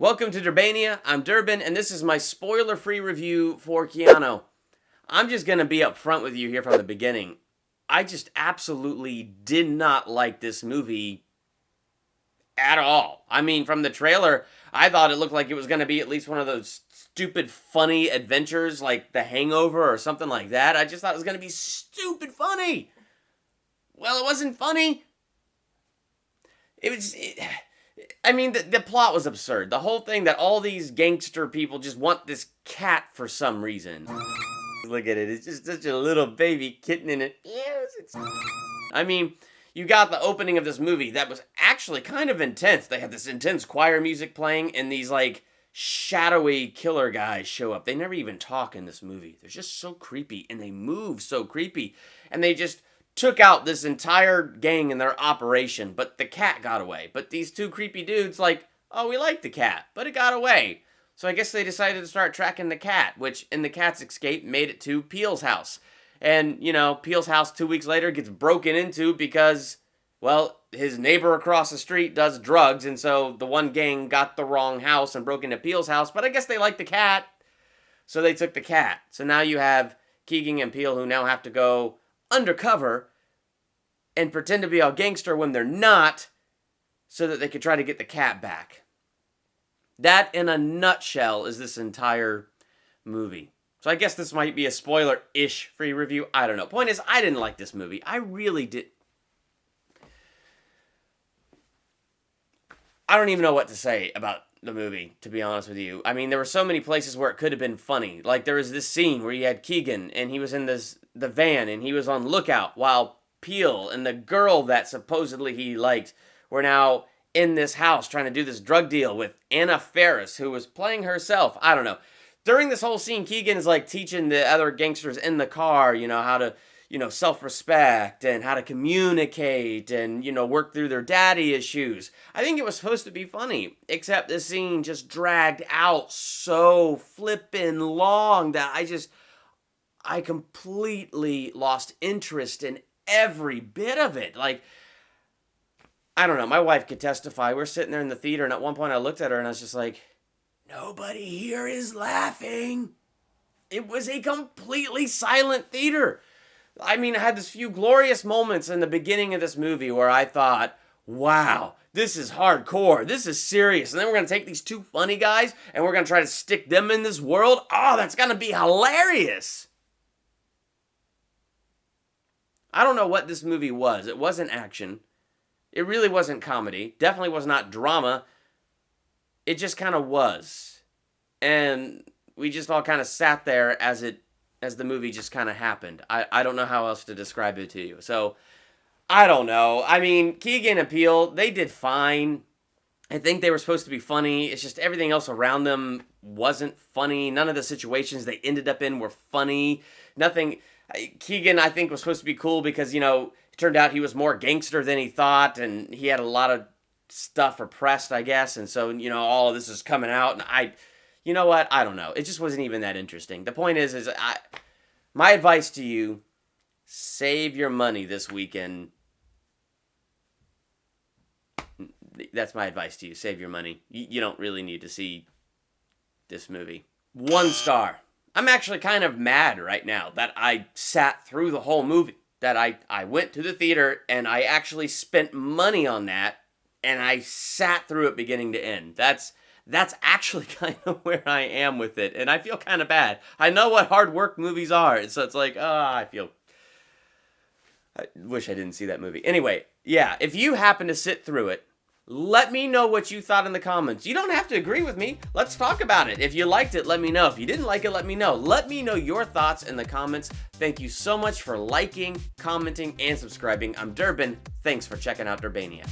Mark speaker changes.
Speaker 1: Welcome to Durbania. I'm Durbin, and this is my spoiler-free review for Keanu. I'm just going to be upfront with you here from the beginning. I just absolutely did not like this movie at all. I mean, from the trailer, I thought it looked like it was going to be at least one of those stupid, funny adventures like The Hangover or something like that. I just thought it was going to be stupid funny. Well, it wasn't funny. The plot was absurd. The whole thing that all these gangster people just want this cat for some reason. Look at it. It's just such a little baby kitten in it. Yes, you got the opening of this movie that was actually kind of intense. They had this intense choir music playing, and these, shadowy killer guys show up. They never even talk in this movie. They're just so creepy, and they move so creepy. And they just took out this entire gang in their operation, but the cat got away. But these two creepy dudes, we like the cat, but it got away. So I guess they decided to start tracking the cat, which, in the cat's escape, made it to Peele's house. And, Peele's house 2 weeks later gets broken into because, his neighbor across the street does drugs, and so the one gang got the wrong house and broke into Peele's house, but I guess they like the cat, so they took the cat. So now you have Keegan and Peele who now have to go undercover and pretend to be a gangster when they're not, so that they could try to get the cat back. That, in a nutshell, is this entire movie. So I guess this might be a spoiler-ish free review. I don't know. Point is, I didn't like this movie. I really did. I don't even know what to say about the movie, to be honest with you. I mean, there were so many places where it could have been funny. Like, there was this scene where you had Keegan, and he was in the van, and he was on lookout, while Peele and the girl that supposedly he liked were now in this house trying to do this drug deal with Anna Faris, who was playing herself. I don't know. During this whole scene, Keegan is teaching the other gangsters in the car, how to, self-respect and how to communicate and, work through their daddy issues. I think it was supposed to be funny, except this scene just dragged out so flippin' long that I completely lost interest in every bit of it. I don't know, my wife could testify. We're sitting there in the theater, and at one point I looked at her and I was just like, nobody here is laughing. It was a completely silent theater. I had this few glorious moments in the beginning of this movie where I thought, wow, this is hardcore. This is serious. And then we're going to take these two funny guys and we're going to try to stick them in this world. Oh, that's going to be hilarious. I don't know what this movie was. It wasn't action. It really wasn't comedy. Definitely was not drama. It just kind of was. And we just all kind of sat there as the movie just kind of happened. I don't know how else to describe it to you. So, I don't know. Keegan and Peele, they did fine. I think they were supposed to be funny. It's just everything else around them wasn't funny. None of the situations they ended up in were funny. Nothing. Keegan, I think, was supposed to be cool because, it turned out he was more gangster than he thought, and he had a lot of stuff repressed, I guess, and so, all of this is coming out, and you know what? I don't know. It just wasn't even that interesting. The point is my advice to you, save your money this weekend. That's my advice to you. Save your money. You don't really need to see this movie. 1 star. I'm actually kind of mad right now that I sat through the whole movie. That I went to the theater and I actually spent money on that and I sat through it beginning to end. That's actually kind of where I am with it, and I feel kind of bad. I know what hard work movies are, so it's I wish I didn't see that movie. Anyway, yeah, if you happen to sit through it, let me know what you thought in the comments. You don't have to agree with me. Let's talk about it. If you liked it, let me know. If you didn't like it, let me know. Let me know your thoughts in the comments. Thank you so much for liking, commenting, and subscribing. I'm Durbin. Thanks for checking out Durbania.